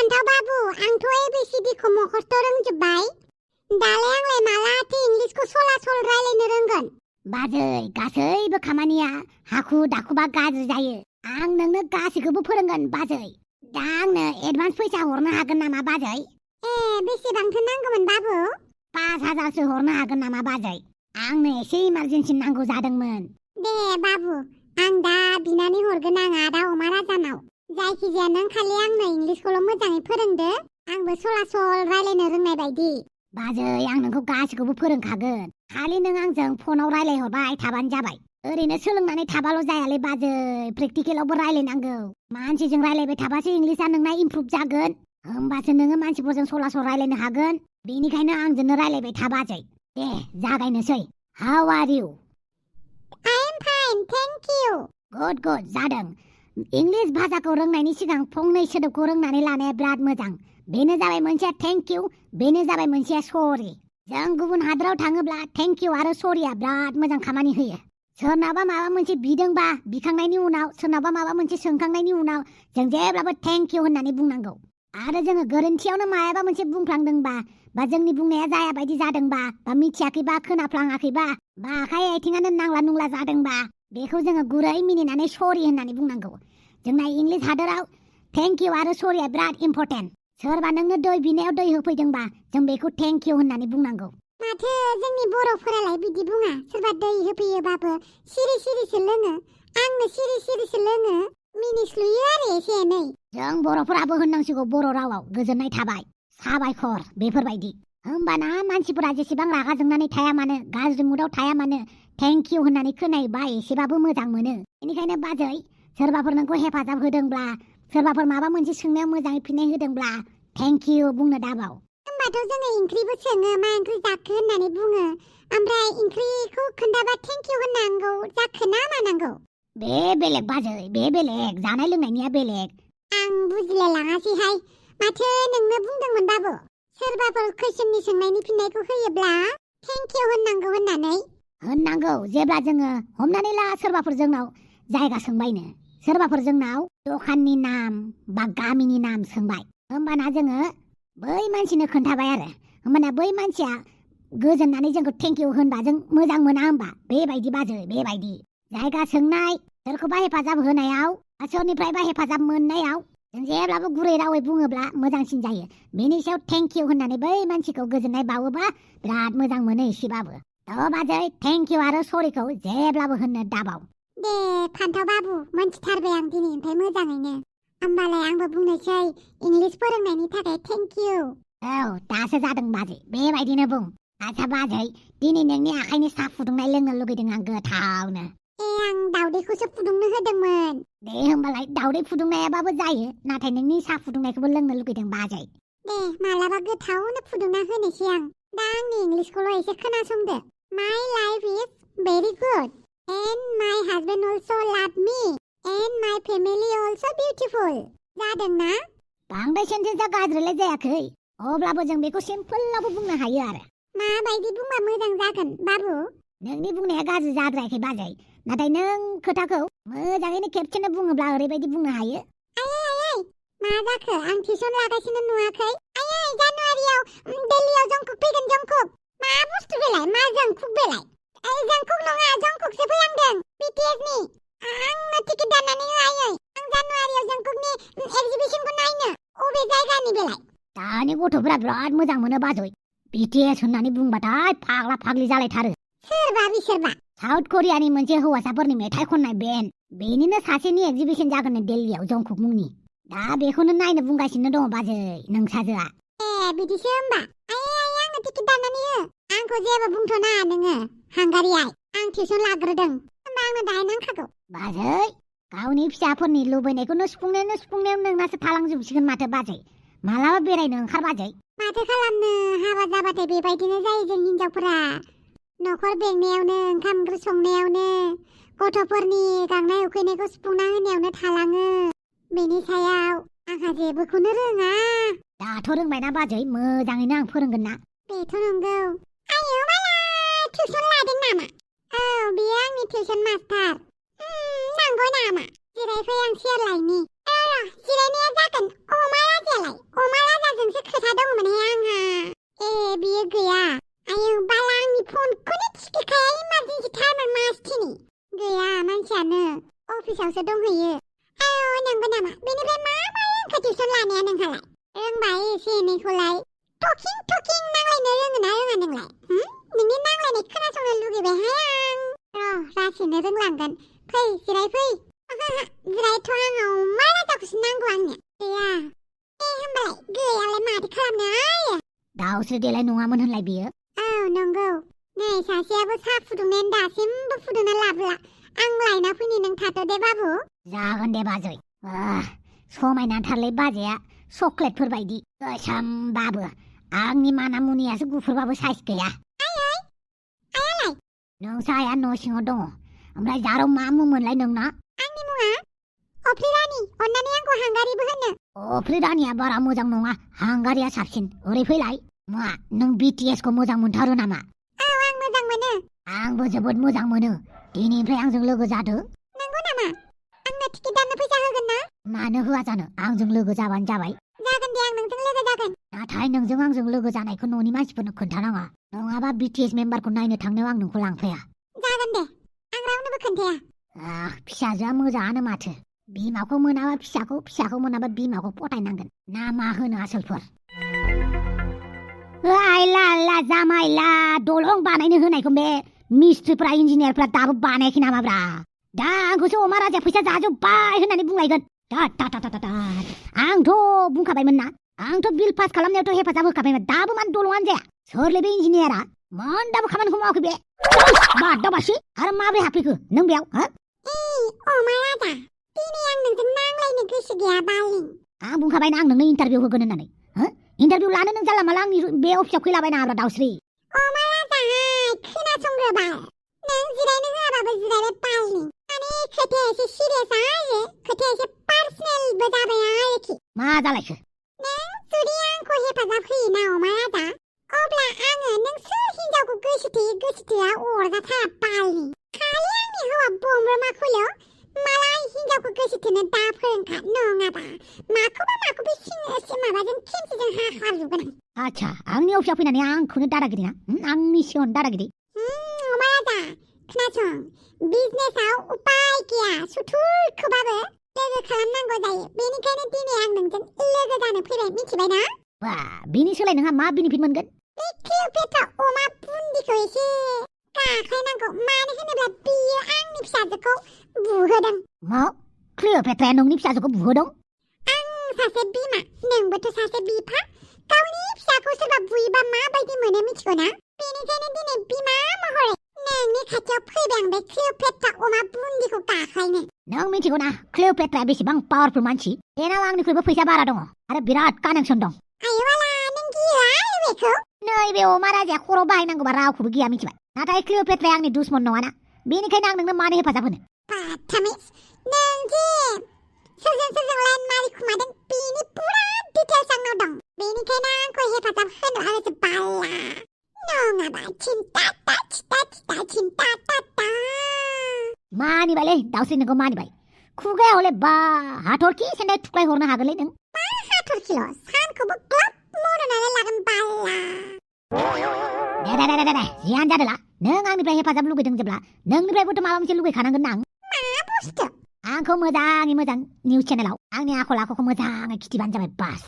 फान्थाव बाबु आंथ' ABCDखौ मखस्थ' रोंजोब्बाय दालाय आंलाय मालाथो इंलिसखौ सलासल रायलायनो रोंगोन बाजै गासैबो खामानिया हाखु दाखुबा गाज्रि जायो आं नोंनो गासैखौबो फोरोंगोन बाजै दा आंनो एडभान्स फैसा हरनो हागोन नामा बाजै बेसेबांथो नांगौमोन बाबु 5,000सो हरनो हागोन नामा बाजै आंनो एसे इमारजेन्सि नांगौ जादोंमोन दे बाबु आं दा बिनानै हरगोन आं आदा अमा राजानाव जायखिजाया नों खालि आंनो इंलिसखौल' मोजाङै फोरोंदो आंबो सलासल रायलायनो रोंनाय बायदि बाजै आं नोंखौ गासैखौबो फोरोंखागोन खालि नों आंजों फनाव रायलायहरबाय थाबानो जाबाय ओरैनो सोलोंनानै थाबाल' जायालै बाजै प्रेक्टिकेलावबो रायलायनांगौ मानसिजों रायलायबाय थाबासो इंलिसआ नोंना इमप्रुभ जागोन होमबासो नोङो मानसिफोरजों सलासल रायलायनो हागोन बेनिखायनो आंजोंनो रायलायबाय था बाजै दे जागायनोसै how are you I am fine thank you good जादों इंलिस भाषाखौ रोंनायनि सिगां फंनै सोदोबखौ रोंनानै लानाया बिराद मोजां बेनो जाबाय मोनसेया थेंक इउ बेनो जाबाय मोनसेया सरि जों गुबुन हादराव थाङोब्ला थेंक इउ आरो सरिया बिराद मोजां खामानि होयो सोरनाबा माबा मोनसे बिदोंबा बिखांनायनि उनाव सोरनाबा माबा मोनसे सोंखांनायनि उनाव जों जेब्लाबो थेंक इउ होननानै बुंनांगौ आरो जोङो गोरोन्थियावनो मायाबा मोनसे बुंफ्लांदोंबा बा जोंनि बुंनाया जाया बायदि जादोंबा बा मिथियाखैबा खोनाफ्लाङाखैबा बा आखाइ आथिङानो नांला नुंला जादोंबा बेखौ जोङो गुरै मिनिनानै सरि होननानै बुंनांगौ जोंना इंलिस हादराव थेंक इउ आरो सरिया बिराद इम्पर्टेन्ट सोरबा नोंनो दै बिनायाव दै होफैदोंबा जों बेखौ थेंक इउ होननानै बुंनांगौ माथो जोंनि बर'फोरालाय बिदि बुङा सोरबा दै होफैयोबाबो सिरि सिरिसो लोङो आंनो सिरि सिरिसो लोङो मिनिस्लुयो आरो एसे एनै जों बर'फोराबो होननांसिगौ बर' रावाव गोजोननाय थाबाय साबायखर बेफोरबायदि होमबाना मानसिफोरा जेसेबां रागा जोंनानै थाया मानो गाज्रि मुडाव थाया मानो थेंक इउ होननानै खोनायोबा एसेबाबो मोजां मोनो बेनिखायनो बाजै सोरबाफोर नोंखौ हेफाजाब होदोंब्ला सोरबाफोर माबा मोनसे सोंनायाव मोजाङै फिननाय होदोंब्ला थेंक इउ बुंनो दाबाव होमबाथ' जोङो ओंख्रिबो सोङो मा ओंख्रि जाखो होननानै बुङो ओमफ्राय ओंख्रिखौ खोन्थाबा थेंक इउ होननांगौ जाखो ना मानांगौ बे बेलेग बाजै बे बेलेग जानाय लोंनायनिया बेलेग आं बुजिलाय लाङासैहाय माथो नोंनो बुंदोंमोन बाबु सोरबाफोर कुइसननि सोंनायनि फिननायखौ होयोब्ला थेंक इउ होननांगौ होननांगौ जेब्ला जोङो हमनानै ला सोरबाफोर जोंनाव जायगा सोंबायनो सोरबाफोर जोंनाव दखाननि नाम बा गामिनि नाम सोंबाय होमबाना जोङो बै मानसिनो खोन्थाबाय आरो होमबाना बै मानसिया गोजोननानै जोंखौ थेंक इउ होनबा जों मोजां मोना होमबा बेबायदि बाजै बेबायदि जायगा सोंनाय सोरखौबा हेफाजाब होनायाव सोरनिफ्रायबा हेफाजाब मोननायाव जों जेब्लाबो गुरै रावै बुङोब्ला मोजांसिन जायो बेनि सायाव थेंक इउ होननानै बै मानसिखौ गोजोननाय बावोबा बिराद मोजां मोनो एसेबाबो थ' बाजै थेंक इउ आरो सरिखौ जेब्लाबो होननो दाबाव दे फान्थाव बाबु मोनथिथारबाय आं दिनैनिफ्राय मोजाङैनो होमबालाय आंबो बुंनोसै इंलिस फोरोंनायनि थाखाय थेंक इउ औ दासो जादों बाजै बेबायदिनो बुं आच्छा बाजै दिनै नोंनि आखाइनि साहा फुदुंनाय लोंनो लुगैदों आं गोथावनो आं दावदैखौसो फुदुंनो होदोंमोन दे होमबालाय दावदै फुदुंनायाबाबो जायो नाथाय नोंनि साहा फुदुंनायखौबो लोंनो लुगैदों बाजै दे मालाबा गोथावनो फुदुंना होनोसै आं दा आंनि इंलिसखौल' एसे खोनासंदो My life is very good and my husband also love me and my family also beautiful जादोंना बांद्राय सेन्टेन्सआ गाज्रिलाय जायाखै अब्लाबो जों बेखौ सिम्पोलावबो बुंनो हायो आरो माबायदि बुंबा मोजां जागोन बाबु नोंनि बुंनाया गाज्रि जाद्रायाखै बाजै नाथाय नों खोथाखौ मोजाङैनो खेबसेनो बुङोब्ला ओरैबायदि बुंनो हायो आयै मा जाखो आं टिउसन लागासिनो नुवाखै आयै जानुवारियाव दिल्लीयाव जंकुक फैगोन जंकुक मा बुस्थु बेलाय मा जंकुक बेलाय जंकुक नङा जंकुकसो फैहांदों BTSनि आंनो टिकेट दाननानै हो आयै आं जानुवारियाव जंकुकनि एक्जिबिसनखौ नायनो अबे जायगानि बेलाय दानि गथ'फोरा बिराद मोजां मोनो बाजै BTS होननानै बुंबाथाय फाग्ला फाग्लि जालायथारो सोरबा बिसोरबा साउथ करियानि मोनसे हौवासाफोरनि मेथाइ खननाय बेन्ड बेनिनो सासेनि एक्जिबिसन जागोन दिल्लीयाव जंकुक मुंनि दा बेखौनो नायनो बुंगासिनो दङ बाजै नोंसाजोआ बिदिसो होमबा आयै आंनो टिकेट दाननानै हो आंखौ जेबो बुंथ'नाङा नोङो हांगारियाय आं टिउसन लाग्रोदों होमबा आंनो दाहाय नांखागौ बाजै गावनि फिसाफोरनि लुबैनायखौनो सुफुंनायाव नोंनासो थालांजोबसिगोन माथो बाजै मालाबा बेरायनो ओंखार बाजै माथो खालामनो हाबा जाबाथाय बेबायदिनो जायो जों हिनजावफोरा न'खर बेंनायावनो ओंखाम ओंख्रि संनायावनो गथ'फोरनि गांनाय उखैनायखौ सुफुंना होनायावनो थालाङो बेनि सायाव आंहा जेबोखौनो रोङा दाथ' रोंबायना बाजै मोजाङैनो आं फोरोंगोन ना बेथ' नंगौ आयौ मालाय टिउसन लादों नामा औ बेयो आंनि टिउसन मास्टार नंगौ नामा जिरायफै आं चेयार लायनि जिरायनाया जागोन अमा राजायालाय आवसो दंहैयो नंगौ नामा बेनिफ्राय मा रोंखो टिउसन लानाया नोंहालाय रोंबाय एसे एनैखौलाय टकिं नांलायनो रोङोना रोङा नोंलाय नोंनि नांलायनाय खोनासंनो लुगैबायहाय आं लासैनो रोंलांगोन फै जिराय फै जिरायथ' आंनाव मा राजाखौसो नांगौ आंनो गैया होमबालाय गैयालाय माथो खालामनो आयो दाउस्रि देलाय नङामोन होनलाय बियो औ नंगौ नै सासेयाबो साहा फुदुंनायानो दासिमबो फुदुंना लाबोला आं लायना फैनि नों थाथ'दे बाबु जागोन दे बाजै समायनाथारलै बाजैया चक्लेटफोर बायदि गोसोमबाबो आंनि माना मुनियासो गुफुरबाबो साइज गैया आयालाय नोंसाया न' सिङाव दङ ओमफ्राय जारौ मा मुं मोनलाय नोंना आंनि मुङा अफ्रि रानि अन्नानै आंखौ हांगारिबो होनो अफ्रि रानिया बारा मोजां नङा हांगारिया साबसिन ओरै फैलाय मा नों BTS खौ मोजां मोनथारो नामा औ आं मोजां मोनो आंबो जोबोद मोजां मोनो दिनैनिफ्राय आंजों लोगो जादो नंगौ नामा आंनो टिकेट दाननो फैसा होगोन ना मानो होआ जानो आंजों लोगो जाबानो जाबाय जागोन दे आं नोंजों लोगो जागोन नाथाय नोंजों आंजों लोगो जानायखौ न'नि मानसिफोरनो खोन्थानाङा नङाबा BTS मेम्बारखौ नायनो थांनायाव आं नोंखौ लांफाया जागोन दे आं रावनोबो खोन्थाया फिसाजोआ मोजाङानो माथो बिमाखौ मोनाबा फिसाखौ मोनाबा बिमाखौ पटायनांगोन ना मा होनो आसोलफोर आइला जामाइला दलं बानायनो होनायखौ बे मिस्ट्रिफ्रा इन्जिनियारफ्रा दाबो बानायाखै नामाब्रा दा आंखौसो अमा राजाया फैसा जाजोब्बाय होननानै बुंलायगोन आंथ' बुंखाबायमोन ना आंथ' बिल पास खालामनायावथ' हेफाजाब होखाबायमोन दाबो मानो दलङानो जाया सोरलै बे इन्जिनियारा मानो दाबो खामानिखौ मावाखै बे बादाबासि आरो माब्रै हाबफैखो नों बेयाव अमा राजा दिनै आं नोंजों नांलायनो गोसो गैया बालिं आं बुंखाबायना आं नोंनो इन्टारभिउ होगोन होननानै इन्टारभिउ लानो नों जाला माला आंनि बे अफिसाव फैलाबायना हाब्रा दाउस्रि अमा राजाहाय खोनासंग्रोबाय नों जिरायनो होआबाबो जिरायबाय बालिं माने खोथाया एसे सिरियास आयो खोथाया एसे पार्सनेलबो जाबाय आरोखि मा जालायखो नों जुदि आंखौ हेफाजाब होयोना अमा राजा अब्ला आङो नों सोर हिनजावखौ गोसोथोआ अरगाथा बालिं खालि आंनि हौवा बमब्रमाखौल' मालाय हिनजावखौ गोसोथोनो दा फोरोंखा नङाबा माखौबा माबाजों खेमसेजों हाखाजोबगोन आं आच्छा आंनि अफिसाव फैनानै आंखौनो दादागिरि ना आंनि सिगाङाव दादागिरि अमा राजा खोनासं बिजनेसाव उपाय गैया सुथुरखौबाबो लोगो खालामनांगौ जायो बेनिखायनो दिनै आं नोंजों लोगो जानो फैबाय मिथिबाय ना बा बिनि सोलाय नोंहा मा बेनिफिट मोनगोन बे क्लिअपेट्रा अमा बुन्दिखौ एसे गाखायनांगौ मानो होनोब्ला बियो आंनि फिसाजोखौ बुहोदों मा क्लिअपेट्राया नोंनि फिसाजोखौ बुहोदों आं सासे बिमा नोंबोथ' सासे बिफा गावनि फिसाखौ सोरबा बुयोबा माबायदि मोनो मिथिगौ ना बेनिखायनो दिनै बिमा महरै नोंनि खाथियाव फैबाय आं बे क्लिअपेट्रा अमा बुन्दिखौ गाखायनो नों मिथिगौ ना क्लिअपेट्राया बेसेबां पावारफुल मानसि बेनाव आंनिख्रुइबो फैसा बारा दङ आरो बिराद कानेक्सन दं आयौला नों गियो आरो बेखौ नैबे अमा राजाया खर' बाहायनांगौबा रावखौबो गिया मिथिबाय नाथाय क्लिअपेट्राया आंनि दुश्मन नङाना बेनिखायनो आं नोंनो मानो हेफाजाब होनो बाथामिस नों जे सोरजों लाइन मारिखुमादों बेनि पुरा डिटेल्स आंनाव दं बेनिखायनो आंखौ हेफाजाब होनो आरो बाला नङाबा चिन्ता मानिबायलै दाउस्रि नोंखौ मानिबाय खुगाया हले बा हाथरखि सेन्डाय थुख्लाय हरनो हागोनलै नों मा हाथरखिल' सानखौबो ग्लाब मन'नानै लागोन बाला दे जियानो जादोला नों आंनिफ्राय हेफाजाब लुगैदों जेब्ला नोंनिफ्रायबोथ' माबा मोनसे लुगैखानांगोन ना मा बुस्थु आंखौ मोजाङै मोजां निउस चेनेलाव आंनि आखल आखुखौ मोजाङै खिथिबानो जाबाय बास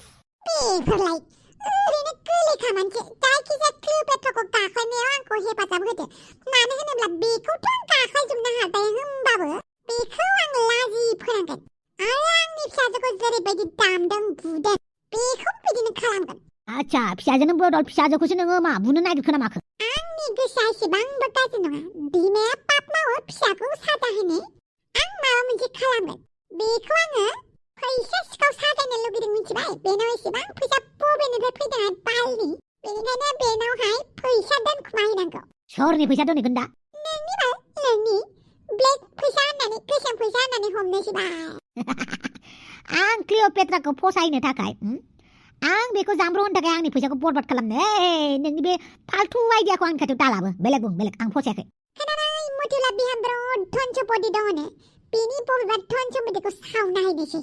बेफोरलाय ओरैनो गोरलै खामानिसो जायखिजाया क्लिअपेट्राखौ गाख्लायनायाव आंखौ हेफाजाब होदो मानो होनोब्ला बेखौथ' आं गाख्लायजोबनो हाबाय होमबाबो बेखौ आं लाजि फोनांगोन आरो आंनि फिसाजोखौ जेरैबायदि दामदों बुदों बेखौ बिदिनो खालामगोन आच्छा फिसाजोनो बदल फिसाजोखौसो नोङो मा बुनो नागिरखो ना माखो आंनि गोसोआ एसेबांबो गाज्रि नङा बिमाया पाप मावो फिसाखौ साजा होनो आं माबा मोनसे खालामगोन बेखौ आङो फैसा सिखाव साजायनो लुगैदों मिथिबाय बेनाव एसेबां फैसा बबेनिफ्राय फैदोंहाय बालि बेनिखायनो बेनावहाय फैसा दोनखुमा हैनांगौ सोरनि फैसा दोनहैगोन दा नोंनि ब्लेक फैसा होननानै गोसोम फैसा होननानै हमनोसैबाय आं क्लिअपेट्राखौ फसायनो थाखाय आं बेखौ जामब्र होनो थाखाय आंनि फैसाखौ बरबाद खालामनो नोंनि बे फाल्थु आइडियाखौ आंनि खाथियाव दालाबो बेलेग आं फसायाखै खोनानाय मथुला बिहामब्र धन सम्पति दङनो बेनि बबेबा धन सम्पतिखौ सावना हैनोसै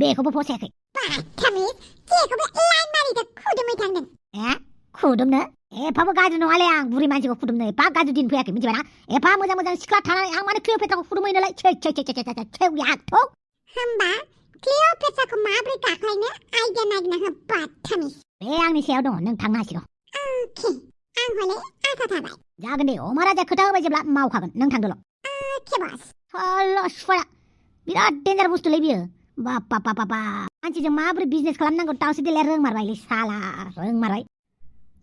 बेखौबो फसायाखै बाथामिस जेखौबो लाइन मारिदो खुदुमै थांगोन खुदुमनो एफाबो गाज्रि नङालै आं बुरि मानसिखौ खुदुमनो एफा गाज्रि दिन फैयाखै मिथिबायना एफा मोजां मोजां सिख्ला थानानै आं मानो क्लिअपेट्राखौ खुदुमहैनोलाय होमबा क्लिअपेट्राखौ माब्रै गाख्लायनो आइडिया नागिरना हो बाथामिस बे आंनि सायाव दङ नों थांनो हासिगौ अके आं हले आसा थाबाय जागोन दे अमा राजा खोथा होबाय जेब्ला मावखागोन नों थांदोल' अके बस साला सुफाया बिराद डेन्जार बुस्थुलै बियो बाप मानसिजों माब्रै बिजनेस खालामनांगौ दावसो देलाय रोंमारबायलै साला रोंमारबाय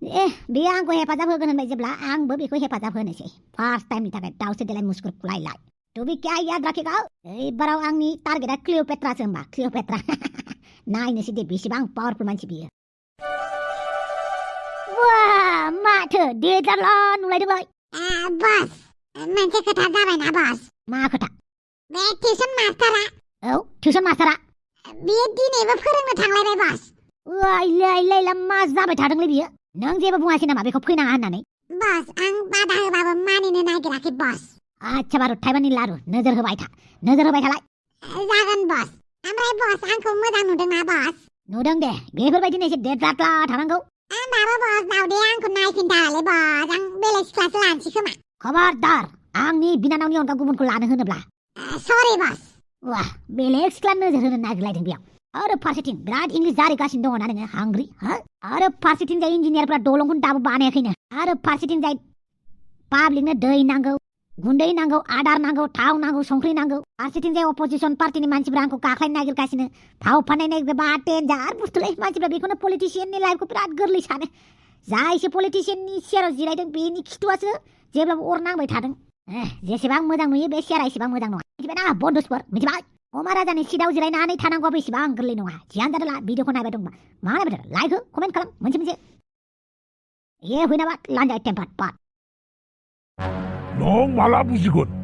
बे आंखौ हेफाजाब होगोन होनबाय जेब्ला आंबो बेखौ हेफाजाब होनोसै फार्स्ट टाइमनि थाखाय दावसो देलाय मुस्कुर फुलायलाय तो भी क्या याद रखेगा एबाराव आंनि टारगेटआ क्लिअपेट्रासो होमबा क्लिअपेट्रा नायनोसै दे बेसेबां पावारफुल मानसि बियो वाह माथो डेजार्टल' नुलायदोंबाय बस मोनसे खोथा जाबायना बस मा खोथा बे टिउसन मास्टारा औ टिउसन मास्टारा बियो दिनैबो फोरोंनो थांलायबाय बस इला मा जाबाय थादोंलै बियो नों जेबो बुङासै नामा बेखौ फैनाङा होननानै बस आं बादा होबाबो मानिनो नागिराखै बस आच्छा बारु थाइबानि लारु नोजोर होबाय थालाय जागोन बस ओमफ्राय बस आंखौ मोजां नुदोंना बस नुदों दे बेफोरबायदिनो एसे डेजार्टला थानांगौ होमबाबो बस दावदैया आंखौ नायफिनथारलै बस आं बेलेग सिख्लासो लानोसै खोमा खबरदार आंनि बिनानावनि अनगा गुबुनखौ लानो होनोब्ला सरि बस वाह बेलेग सिख्ला नोजोर होनो नागिरलायदों बेयाव आरो फारसेथिं बिराद इंलिस जारिगासिनो दङ ना नोङो हांग्रि आरो फारसेथिंजाय इन्जिनियारफ्रा दलंखौनो दाबो बानायाखैनो आरो फारसेथिंजाय पाब्लिकनो दै नांगौ गुन्दै नांगौ आदार नांगौ थाव नांगौ संख्रि नांगौ फारसेथिंजाय अपोजिसन पार्टिनि मानसिफ्रा आंखौ गाख्लायनो नागिरगासिनो फाव फाननाय नागिरबा डेन्जार बुस्थुलै मानसिफ्रा बेखौनो पलिटिशियाननि लाइफखौ बिराद गोरलै सानो जा एसे पलिटिशियाननि सियाराव जिरायदों बेनि खिथुआसो जेब्लाबो अर नांबाय थादों जेसेबां मोजां नुयो बे सियारा एसेबां मोजां नङा मिथिबायना बन्दुसफोर मिथिबाय अमा राजानि सिटाव जिरायनानै थानांगौआबो एसेबां गोरलै नङा जियानो जादोला भिडिअखौ नायबाय दंबा मा नायबाय थादों लाइक हो कमेन्ट खालाम मोनसे हुइनाबा लान्जाय टेम्पार्ड पार्ट नों माला बुजिगोन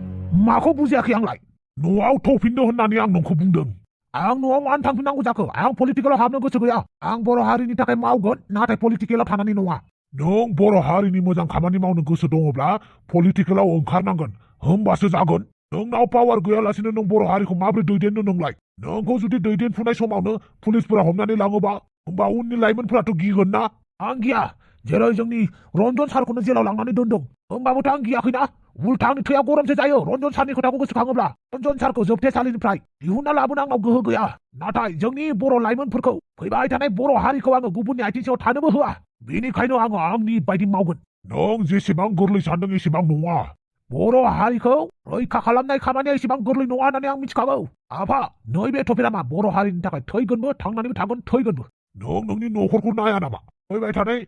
माखौ बुजियाखै आंलाय न'आव थौफिननो होननानै आं नोंखौ बुंदों आं न'आव मानो थांफिननांगौ जाखो आं पलिटिकेलाव हाबनो गोसो गैया आं बर' हारिनि थाखाय मावगोन नाथाय पलिटिकेलाव थानानै नङा नों बर' हारिनि मोजां खामानि मावनो गोसो दङब्ला पलिटिकेलाव ओंखारनांगोन होमबासो जागोन नोंनाव पावार गैयालासिनो नों बर' हारिखौ माबोरै दैदेननो नोंलाय नोंखौ जुदि दैदेनफुनाय समावनो पुलिसफोरा हमनानै लाङोबा होमबा उननि लाइमोनफोराथ' गिगोन ना आं गिया जेरै जोंनि रन्जन सारखौनो जेलाव लांनानै दोनदों होमबाबोथ' आं गियाखैना उल्था आंनि थैया गरमसो जायो रन्जन सारनि खोथाखौ गोसोखाङोब्ला रन्जन सारखौ जोबथेसालिनिफ्राय दिहुनना लाबोनो आंनाव गोहो गैया नाथाय जोंनि बर' लाइमोनफोरखौ फैबाय थानाय बर' हारिखौ आङो गुबुननि आथिं सायाव थानोबो होआ बेनिखायनो आङो आंनि बायदि मावगोन नों जेसेबां गोरलै सानदों एसेबां नङा बर' हारिखौ रैखा खालामनाय खामानिया एसेबां गोरलै नङा होननानै आं मिथिखागौ आफा नैबे टपिरामा बर' हारिनि थाखाय थैगोनबो थांनानैबो थागोन थैगोनबो नों नोंनि न'खरखौ नाया नामा फैबाय थानाय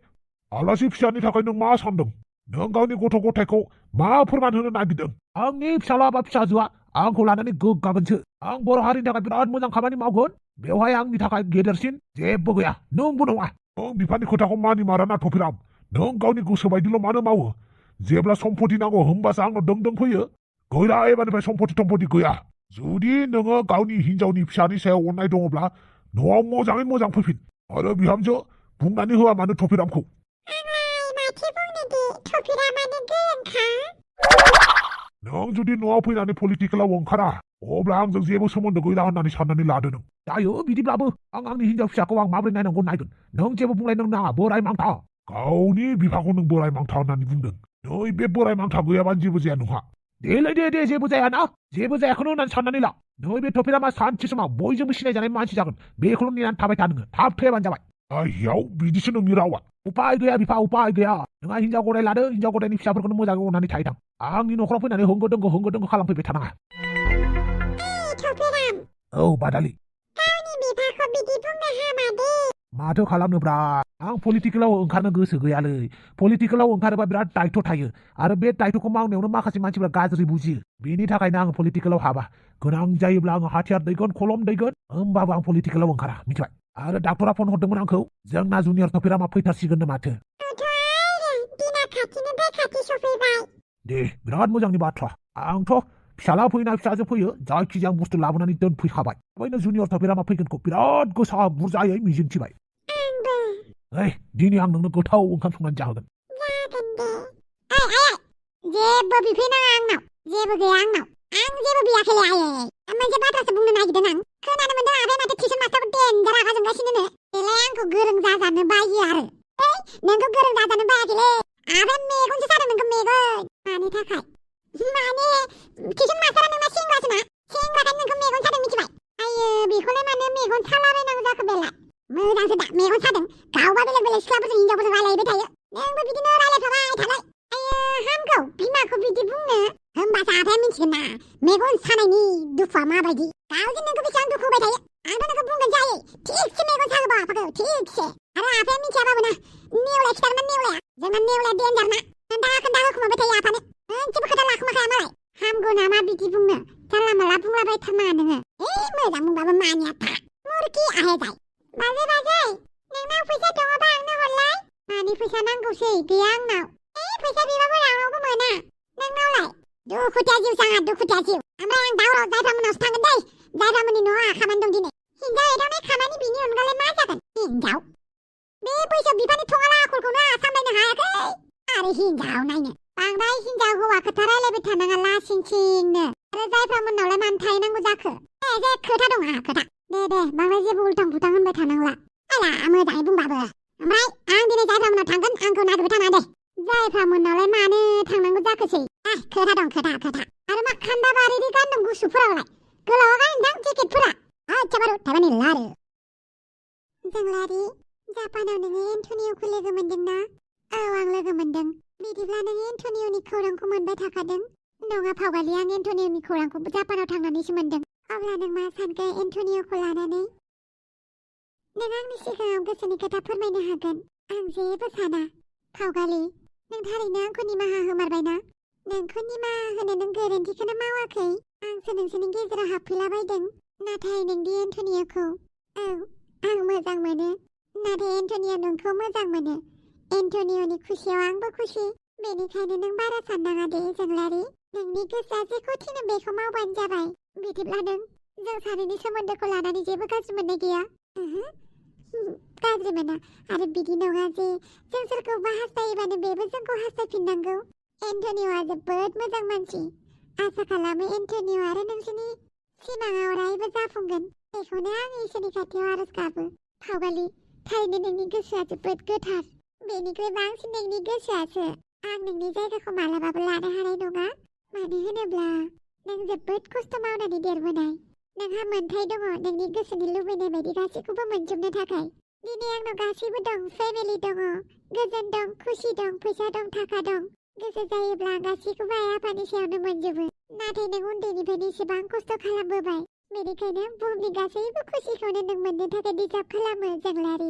आलासि फिसानि थाखाय नों मा सानदों नों गावनि गथ' गथायखौ मा फोरमान होनो नागिरदों आंनि फिसाला बा फिसाजोआ आंखौ लानानै गोग्गागोनसो आं बर' हारिनि थाखाय बिराद मोजां खामानि मावगोन बेवहाय आंनि थाखाय गेदेरसिन जेबो गैया नोंबो नङा नों बिफानि खोथाखौ मानिमाराना टपिराम नों गावनि गोसो बायदिल' मानो मावो जेब्ला सम्पति नांगौ होमबासो आंनाव दों फैयो गैला एबारनिफ्राय सम्पति गैया जुदि नोङो गावनि हिनजावनि फिसानि सायाव अननाय दङब्ला न'आव मोजाङै मोजां फैफिन आरो बिहामजो बुंनानै होआ मानो टपिरामखौ नों जुदि न'आव फैनानै पलिटिकेलाव ओंखारा अब्ला आंजों जेबो सोमोन्दो गैला होननानै साननानै लादो नों जायो बिदिब्लाबो आं आंनि हिनजाव फिसाखौ आं माबोरै नायनांगौ नायगोन नों जेबो बुंलायनो नाङा बोराय मांथा गावनि बिफाखौ नों बोराय मांथा होननानै बुंदों नै बे बोराय मांथा गैयाबानो जेबो जाया नोंहा दे जेबो जायाना जेबो जायाखौनो होननानै साननानै ला नै बे टपिरामा सानसे समाव बयजोंबो सिनायजानाय मानसि जागोन बेखौल' नेनानै थाबाय था नोङो थाब थैबानो जाबाय आइयाव बिदिसो नोंनि रावा उपाय गैया बिफा उपाय गैया नोंहा हिनजाव गदाय लादो हिनजाव गदायनि फिसाफोरखौनो मोजाङै अननानै थाहैथां आंनि न'खराव फैनानै होंगो दोंगो खालामफैबाय थानाङा औ बादालि माथो खालामनोब्रा आं पलिटिकेलाव ओंखारनो गोसो गैयालै पलिटिकेलाव ओंखारोबा बिराद दायथ' थायो आरो बे दायथ'खौ मावनायावनो माखासे मानसिफ्रा गाज्रि बुजियो बेनि थाखायनो आं पलिटिकेलाव हाबा गोनां जायोब्ला आङो हाथियार दैगोन खलम दैगोन होमबाबो आं पलिटिकेलाव ओंखारा मिथिबाय आरो डाक्टरा फन हरदोंमोन आंखौ जोंना जुनियर टपिरामा फैथारसिगोननो माथो दे बिराद मोजांनि बाथ्रा आंथ' फिसाला फैना फिसाजो फैयो जायखिजाया बुस्थु लाबोनानै दोनफैखाबाय ओमफ्रायनो जुनियर टपिरामा फैगोनखौ बिराद गोसा बुरजायै मिजिंथिबाय दिनै आं नोंनो गोथाव ओंखाम संनानै जाहोगोन जेबो बिफैनाङा आंनाव जेबो गैया आंनाव आं जेबो बियाखैलै मोनसे बाथ्रासो बुंनो नागिरदों आं खोनानो मोनदों आफाया माथो टिउसन मास्टारखौ देनजार रागा जोंगासिनो बेलाय आंखौ गोरों जाजानो बायो आरो नोंखौ गोरों जाजानो बायाखैलै आरो मेगनसो सादों नोंखौ मेगन मानि थाखाय माने टिउसन मास्टारा नोंना सेंग्रासोना सेंग्राखायनो नोंखौ मेगन सादों मिथिबाय आयो बेखौलाय मानो मेगन सालाबायनांगौ जाखो बेलाय मोजांसो दा मेगन सादों गावबा बेलेग बेलेग सिख्लाफोरजों हिनजावफोरजों रायलायबाय थायो नोंबो बिदिनो रायलायफाबाय थालाय आयो हामगौ बिमाखौ बिदि बुंनो होमबासो आफाया मिथिगोन ना मेगन सानायनि दुखुआ माबायदि गावजों नोंखौ बेसेबां दुखु होबाय थायो आंथ' नोंखौ बुंगोन जायो थिगसे मेगन साहोबा आफाखौ थिगसे आरो आफाया मिथियाबाबो ना नेवलाया खिथारमोन नेवलाया जोंना नेवलाया देन्जार ना खोन्था होखुमाबाय थायो आफानो मोनसेबो खोथा लाखुमाखाया मालाय हामगौ नामा बिदि बुंनो जानला माला बुंलाबाय थानाङा नोङो मोजां बुंबाबो मानिया था मुरखि आहेजाय बाजै नोंनाव फैसा दङबा आंनो हरलाय मानि फैसा नांगौसै गैया आंनाव फैसा बिबाबो रावनावबो मोना नोंनावलाय दुखुथिया जिउसो आंहा दुखुथिया जिउ ओमफ्राय आं दावराव जायफ्रामोननावसो थांगोन दै जायफ्रामोननि न'आव आंहा खामानि दं दिनै हिनजाव एदावनाय खामानि बिनि अनगालाय मा जागोन हिनजाव बे बैसोआव बिफानि थङाला आखलखौनो आहा सामलायनो हायाखै आरो हिनजाव नायनो बांद्राय हिनजाव हौवा खोथा रायलायबाय थानाङा लासिंसिंनो आरो जायफ्रामोननावलाय मानो थाहैनांगौ जाखो जे खोथा दं आंहा खोथा दे बांद्राय जेबो उल्टां फुल्टां होनबाय थानांला आला मोजाङै बुंबाबो ओमफ्राय आं दिनै जायफ्रामोननाव थांगोन आंखौ नागिरबाय थानाङा दे जायफ्रामोननावलाय मानो थांनांगौ जाखोसै खोथा दं खोथा आरो मा खान्दा बारिनि गानदों गुसुफोरावलाय गोलावा गानदों जेकेटफोरा एखेबारे थाबानि लारो जोंलारि जापानाव नोङो एन्टनिय'खौ लोगो मोनदोंना औ आं लोगो मोनदों बिदिब्ला नों एन्टनिय'नि खौरांखौ मोनबाय थाखादों नङा फावगालि आं एन्टनिय'नि खौरांखौ जापानाव थांनानैसो मोनदों अब्ला नों मा सानखो एन्टनिय'खौ लानानै नों आंनि सिगाङाव गोसोनि खोथा फोरमायनो हागोन आं जेबो साना फावगालि नों थारैनो आंखौ निमाहा होमारबायना नोंखौ निमाहा होनो नों गोरोन्थिखौनो मावाखै आंसो नोंसोरनि गेजेराव हाबफैलाबायदों नाथाय नोंदि एन्टनिय'खौ औ आं मोजां मोनो नाथाय एन्टनिय'आ नोंखौ मोजां मोनो एन्टनिय'नि खुसियाव आंबो खुसि बेनिखायनो नों बारा साननाङा दे जोंलारि नोंनि गोसोआ जेखौ थिनो बेखौ मावबानो जाबाय बिदिब्ला नों जों सानैनि सोमोन्दोखौ लानानै जेबो गाज्रि मोननाय गैया गाज्रि मोना आरो बिदि नङा जे जों सोरखौबा हास्थायोबानो बेबो जोंखौ हास्थायफिननांगौ एन्टनिय'आ जोबोद मोजां मानसि आसा खालामो एन्टनिय' आरो नोंसोरनि सिमाङा अरायबो जाफुंगोन बेखौनो आं इसोरनि खाथियाव आरज गाबो फावगालि थारैनो नोंनि गोसोआ जोबोद गोथार बेनिख्रुइ बांसिन नोंनि गोसोआसो आं नोंनि जायगाखौ मालाबाबो लानो हानाय नङा मानो होनोब्ला नों जोबोद खस्थ' मावनानै देरबोनाय नोंहा मोन्थाय दङ नोंनि गोसोनि लुबैनाय बायदि गासैखौबो मोनजोबनो थाखाय दिनै आंनाव गासैबो दं फेमिलि दङ गोजोन दं खुसि दं फैसा दं थाखा दं गोसो जायोब्ला गासैखौबो आइ आफानि सायावनो मोनजोबो नाथाय नों उन्दैनिफ्रायनो एसेबां खस्थ' खालामबोबाय बेनिखायनो बुहुमनि गासैबो खुसिखौनो नों मोननो थाखाय डिजार्भ खालामो जोंलारि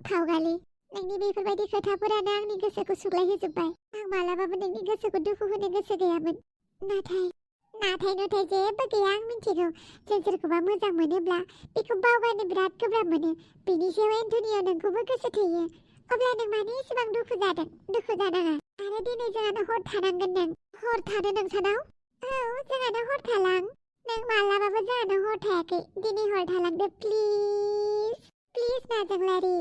फावगालि नोंनि बेफोरबायदि खोथाफोरानो आंनि गोसोखौ सुग्लायहोजोब्बाय आं मालाबाबो नोंनि गोसोखौ दुखु होनो गोसो गैयामोन नाथाय जेबो गैया आं मिथिगौ जों सोरखौबा मोजां मोनोब्ला बेखौ बावगारनो बिराद गोब्राब मोनो बेनि सायाव एन्टनिय'आ नोंखौबो गोसो थोयो अब्ला नों मानो एसेबां दुखु जानाङा आरो दिनै जोंहानो हर थानांगोन नों हर थानो नोंसानाव औ जोंहानो हर थालां नों मालाबाबो जोंहानो हर थायाखै दिनै हर थालांदो प्लिज ना जोंलारि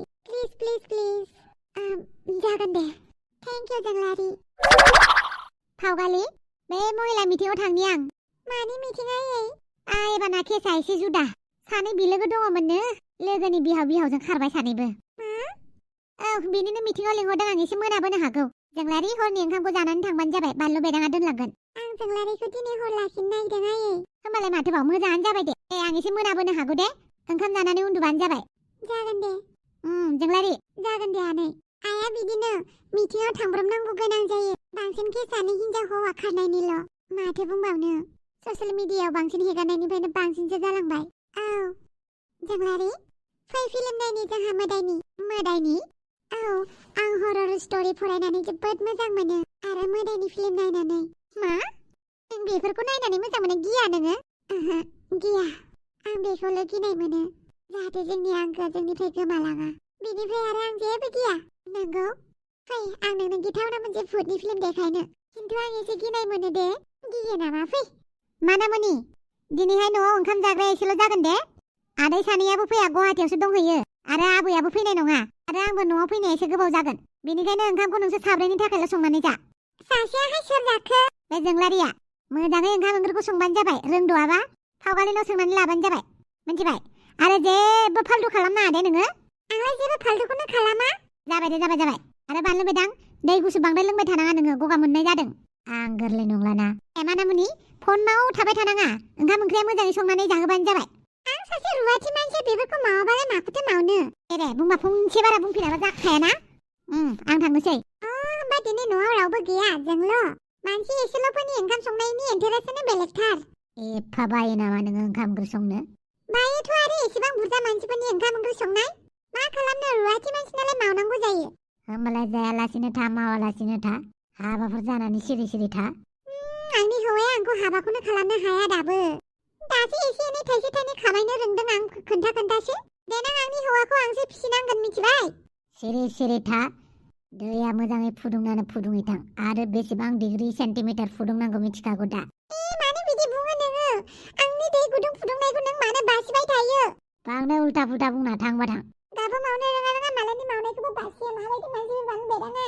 प्लिज जागोन दे थेंक इउ जोंलारि फावगालि बे महिला मिटिङाव थांनि आं मानि मिटिङायै एबारना केसा एसे जुदा सानै बिलोगो दङमोननो लोगोनि बिहावजों खारबाय सानैबो औ बिनिनो मिटिङाव लिंहरदों आं एसे मोनाबोनो हागौ जोंलारि हरनि ओंखामखौ जानानै थांबानो जाबाय बानलु बेदाङा दोनलांगोन आं जोंलारिखौ दिनै हर लाखिनो नागिरदों आयै होमबालाय माथोबाव मोजाङानो जाबाय दे आं एसे मोनाबोनो हागौ दे ओंखाम जानानै उन्दुबानो जाबाय जागोन दे जोंलारि जागोन दे आनै आइया बिदिनो मिटिङाव थांब्रबनांगौ गोनां जायो बांसिन केसानो हिनजाव हौवा खारनायनिल' माथो बुंबावनो ससियेल मिडियायाव बांसिन हेगारनायनिफ्रायनो बांसिनसो जालांबाय औ जोंलारि फै फिल्म नायनि जोंहा मोदायनि औ आं हरर स्ट'रि फरायनानै जोबोद मोजां मोनो आरो मोदायनि फिल्म नायनानै मा नों बेफोरखौ नायनानै मोजां मोनो गिया नोङो गिया आं बेखौल' गिनाय मोनो जाहाथे जोंनि आंगोआ जोंनिफ्राय गोमालाङा बेनिफ्राय आरो आं जेबो गिया नंगौ फै आं नोंनो गिथावना मोनसे भुतनि फिल्म देखायनो खिन्थु आं एसे गिनाय मोनो दे गियो नामा फै मानामुनि दिनैहाय न'आव ओंखाम जाग्रा एसेल' जागोन दे आदै सानैयाबो फैया गुवाहाटियावसो दंहैयो आरो आबैयाबो फैनाय नङा आरो आंबो न'आव फैनाया एसे गोबाव जागोन बेनिखायनो ओंखामखौ नोंसोर साब्रैनि थाखायल' संनानै जा सासेयाहाय सोर जाखो बे जोंलारिया मोजाङै ओंखाम ओंख्रिखौ संबानो जाबाय रोंद'आबा फावगालिनाव सोंनानै लाबानो जाबाय मिथिबाय आरो जेबो फाल्तु खालामनाङा दे नोङो आंलाय जेबो फाल्तुखौनो खालामा जाबाय आरो बानलु बेदां दै गुसु बांद्राय लोंबाय थानाङा नोङो गगा मोननाय जादों आं गोरलै नंलाना मानामुनि फनाव थाबाय थानाङा ओंखाम ओंख्रिया मोजाङै संनानै जाहोबानो जाबाय आं सासे रुवाथि मानसि बेफोरखौ मावाबालाय माखौथो मावनो दे बुंबा फंसे बारा बुंफिनाबा जाखायाना आं थांनोसै होमबा दिनै न'आव रावबो गैया जोंल' मानसि एसेल'फोरनि ओंखाम संनायनि इन्टारेस्टआनो बेलेगथार एफा बायो नामा नोङो ओंखाम ओंख्रि संनो बायोथ' आरो एसेबां बुरजा मानसिफोरनि ओंखाम ओंख्रि संनाय मा खालामनो रुवाथि मानसि नालाय मावनांगौ जायो होमबालाय जायालासिनो था मावालासिनो था हाबाफोर जानानै सिरि सिरि था आंनि हौवाया आंखौ हाबाखौनो खालामनो हाया दाबो दासो एसे एनै थाइसे थाइनै खामायनो रोंदों आं खोन्थासो देनां आंनि हौवाखौ आंसो फिसिनांगोन मिथिबाय सिरि सिरि था दैया मोजाङै फुदुङै थां आरो बेसेबां डिग्री सेन्टिमिटार फुदुंनांगौ मिथिखागौ दा मानो बिदि बुङो नोङो आंनि दै गुदुं फुदुंनायखौ नों मानो बासिबाय थायो बांद्राय उल्था पुल्था बुंना थांबा थां दाबो मावनो रोङा मालायनि मावनायखौबो बासियो माबायदि मानसि बानलु बेदाङा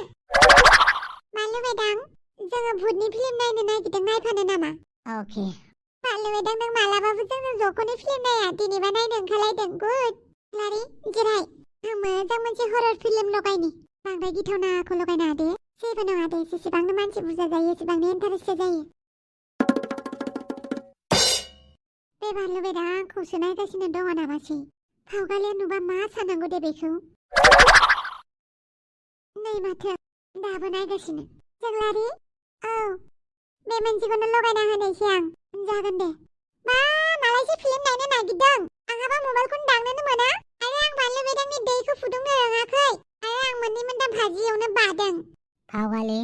बानलु बेदां जोङो भुतनि फिल्म नायनो नागिरदों नायफानो नामा अके बानलु बेदां नों मालाबाबो जोंजों ज'खौनो फिल्म नाया दिनैबा नायनो ओंखारलायदों गुड लारि जिराय आं मोजां मोनसे हरर फिल्म लगायनि बांद्राय गिथावनाखौ लगायनाङा दे जेबो नङा दे जेसेबांनो मानसि बुरजा जायो एसेबांनो इन्टारेस्ट जायो बे बानलु बेदां आंखौसो नायगासिनो दङ नामासै फावगालिया नुबा मा साननांगौ दे बेखौ नै माथो दाबो नायगासिनो जंग्लारि औ बे मोनसेखौनो लगायना होनायसै आं जागोन दे मा मालायसो फिल्म नायनो नागिरदों आंहाबा मबाइलखौनो दांनोनो मोना आरो आं बानलु बेदांनि दैखौ फुदुंनो रोङाखै आरो आं मोननै मोनथाम भाजि एवनो बादों फावगालि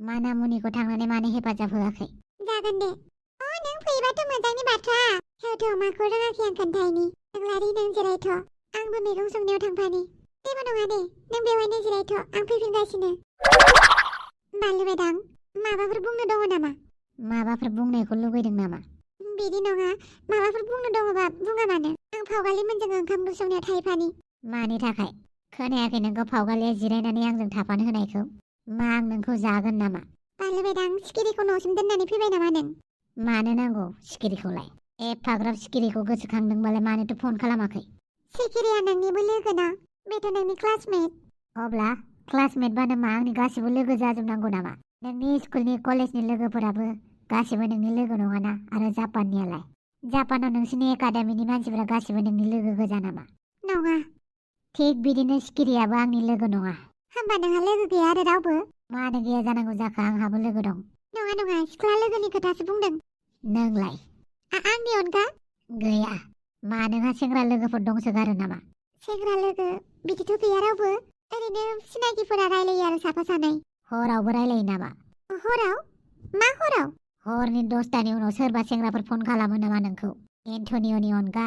मानामुनिखौ थांनानै मानो हेफाजाब होआखै जागोन दे नों फैबाथ' मोजांनि बाथ्रा हेवथ' माखौ रोङाखै आं खोन्थायनि जंग्लारि नों जिरायथ' आंबो मैगं संनायाव थांफानि जेबो नङा दे नों बेवहायनो जिरायथ' आं फैफिनगासिनो बानलु बेदां माबाफोर बुंनो दङ नामा माबाफोर बुंनायखौ लुबैदों नामा बिदि नङा माबाफोर बुंनो दङबा बुङा मानो आं फावगालि मोनजों ओंखाम ओंख्रि संनायाव थाहैफानि मानि थाखाय खोनायाखै नोंखौ फावगालिया जिरायनानै आंजों थाफानो होनायखौ मा आं नोंखौ जागोन नामा बानलु बेदां सिखिरिखौ न'सिम दोननानै फैबाय नामा नों मानो नांगौ सिखिरिखौलाय एफाग्राब सिखिरिखौ गोसोखांदोंबालाय मानोथो फन खालामाखै सिखिरिया नोंनिबो लोगो ना बेथ' नोंनि क्लासमेट अब्ला क्लासमेटबानो मा आंनि गासिबो लोगो जाजोबनांगौ नामा नोंनि स्कुलनि कलेजनि लोगोफोराबो गासिबो नोंनि लोगो नङाना आरो जापाननियालाय जापानाव नोंसिनि एकाडेमिनि मानसिफोरा गासिबो नोंनि लोगो गोजा नामा नङा थिग बिदिनो सिखिरियाबो आंनि लोगो नङा होमबा नोंहा लोगो गैया आरो रावबो मानो गैया जानांगौ जाखो आंहाबो लोगो दं नङा सिख्ला लोगोनि खोथासो बुंदों नोंलाय आंनि अनगा गैया मा नोंहा सेंग्रा लोगोफोर दंसोगारो नामा सेंग्रा लोगो बिदिथ' गैया रावबो ओरैनो सिनाकिफोरा रायलायो आरो साफा सानै हरावबो रायलायो नामा हराव मा हराव हरनि 10टानि उनाव सोरबा सेंग्राफोर फन खालामो नामा नोंखौ एन्टनिय'नि अनगा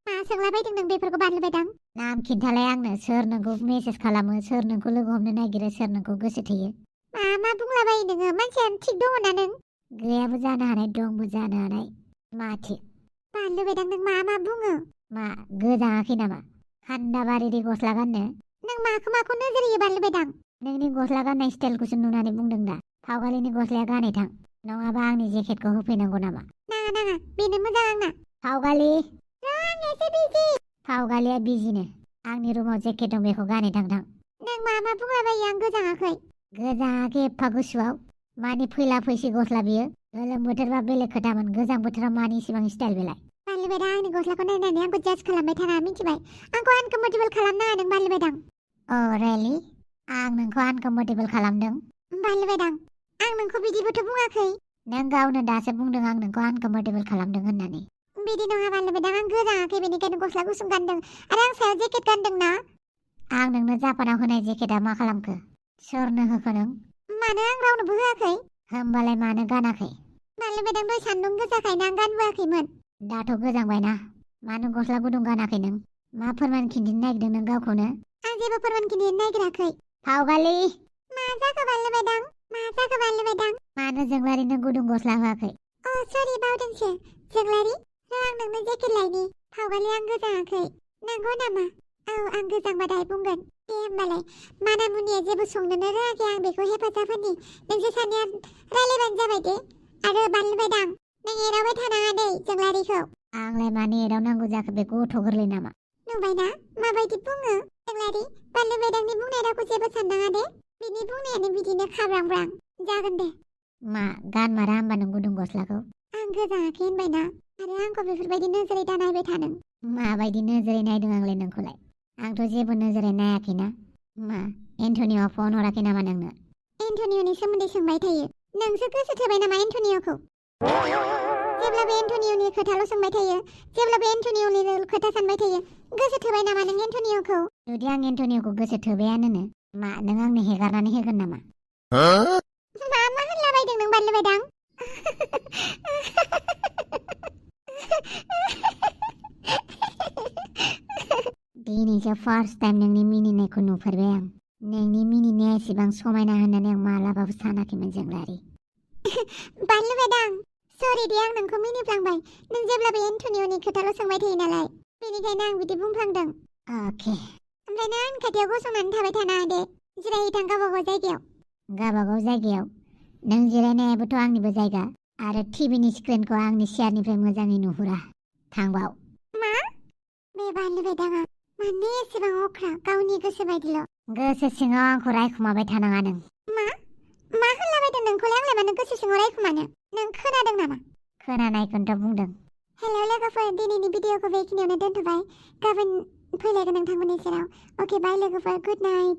मा सोंलाबायदों नों बेफोरखौ बानलु बेदां नाम खिन्थालाय आंनो सोर नोंखौ मेसेज खालामो सोर नोंखौ लोगो हमनो नागिरो सोर नोंखौ गोसो थोयो मा बुंलाबायो नोङो मानसियानो थिग दङ ना नों गैयाबो जानो हानाय दंबो जानो हानाय मा थिग बानलु बेदां नों मा बुङो मा गोजाङाखै नामा खान्दाबारिनि गस्ला गाननो नों माखौ नोजोर होयो बानलु बेदां नोंनि गस्ला गाननाय स्टाइलखौसो नुनानै बुंदों दा फावगालिनि गस्लाया गानै थां नङाबा आंनि जेकेटखौ होफैनांगौ नामा नाङा बेनो मोजां आंना फावगालि आं एसे बिजि फावगालिया बिजिनो आंनि रुमाव जेकेट दं बेखौ गानै थां नों मा बुंलाबायो आं गोजाङाखै एफा गुसुआव मानि फैला फैसि गस्ला बियो गोलोम बोथोरबा बेलेग खोथामोन गोजां बोथोराव मानि इसिबां स्टाइल बेलाय बानलु बेदां आंनि गस्लाखौ नायनानै आंखौ जाज खालामबाय थानाङा मिथिबाय आंखौ आनकम्फर्टेबल खालामनाङा नों बानलु बेदां रियेलि आं नोंखौ आनकम्फर्टेबल खालामदों बानलु बेदां आं नोंखौ बिदिबोथ' बुङाखै नों गावनो दासो बुंदों आं नोंखौ आनकम्फर्टेबल खालामदों होननानै बिदि नङा बानलु बेदां आं गोजाङाखै बेनिखायनो गस्ला गुसुं गानदों आरो आं सायाव जेकेट गानदों ना आं नोंनो जापानाव होनाय जेकेटआ मा खालामखो सोरनो होखो नों मानो आं रावनोबो होआखै होमबालाय मानो गानाखै बानलु बेदां दहाय सान्दुं गोसाखायनो आं गानबोआखैमोन दाथ' गोजांबायना मानो गस्ला गुदुं गानाखै नों मा फोरमान खिन्थिनो नागिरदों नों गावखौनो आं जेबो फोरमान खिन्थिनो नागिराखै फावगालि मा जाखो बानलु बेदां मानो जोंलारिनो गुदुं गस्ला होआखै सरि बावदोंसो जोंलारि आं नोंनो जेकेट लायनि फावगालि आं गोजाङाखै नंगौ नामा औ आं गोजांबा दाय बुंगोन दे होमबालाय मानामुनिया जेबो संनोनो रोङाखै आं बेखौ हेफाजाब होनि नोंसोर सानैया रायलायबानो जाबाय दे आरो बानलु बेदां नों एदावबाय थानाङा दै जोंलारिखौ आंलाय मानो एदावनांगौ जाखो बे गथ' गोरलै नामा नुबायना माबायदि बुङो जwngglari बानलु बेदांनि बुंनाय रावखौ जेबो साननाङा दे बिनि बुंनायानो बिदिनो खाब्रां-ब्रां जागोन दे मा गान मारा होमबा नों गुदुं गस्लाखौ आं गोजाङाखै होनबायना आरो आंखौ बेफोरबायदि नोजोरै दा नायबाय थादों माबायदि नोजोरै नायदों आंलाय नोंखौलाय आंथ' जेबो नोजोरै नायाखैना मा एन्टनिअ फन हराखै नामा नोंनो एन्टनिअनि सोमोन्दै सोंबाय थायो नोंसो गोसो थोबाय नामा एन्टनिअखौ जेब्लाबो एन्टनिअनि खोथाल' सोंबाय थायो जेब्लाबो एन्टनिअनि खोथा सानबाय थायो गोसो थोबाय नामा नों एन्टनिअखौ जुदि आं एन्टनिअखौ गोसो थोबायानो मा नों आंनो हेगारनानै होगोन नामा मा होनलाबायदों नों बानलु बेदां दिनैसो फार्स्ट टाइम नोंनि मिनिनायखौ नुफेरबाय आं नोंनि मिनिनाया एसेबां समायना होननानै आं मालाबाबो सानाखैमोन जwngglari बानलु बेदां सरि दे आं नोंखौ मिनिफ्लांबाय नों जेब्लाबो एन्टनिअनि खोथाल' सोंबाय थायो नालाय बेनिखायनो आं बिदि बुंफ्लांदों अके ओमफ्राय नों आंनि खाथियाव गसंनानै थाबाय थानाङा दे जिरायहैथां गावबागाव जायगायाव नों जिरायनायाबोथ' आंनिबो जायगा आरो टिभिनि स्क्रिनखौ आंनि सियारनिफ्राय मोजाङै नुहुरा थांबाव मा बे बानलु बेदाङा मानो एसेबां अख्रा गावनि गोसो बायदिल' गोसो सिङाव आंखौ रायखुमाबाय थानाङा नों मा होनलाबायदों नोंखौलाय आंलाय मानो गोसो सिङाव रायखुमानो नों खोनादों नामा खोनानायखौनोथ' बुंदों हेलौ लोगोफोर दिनैनि भिडिअखौ बेखिनियावनो दोनथ'बाय गाबोन फैलायगोन नोंथांमोननि सेराव अके बाय लोगोफोर गुड नाइट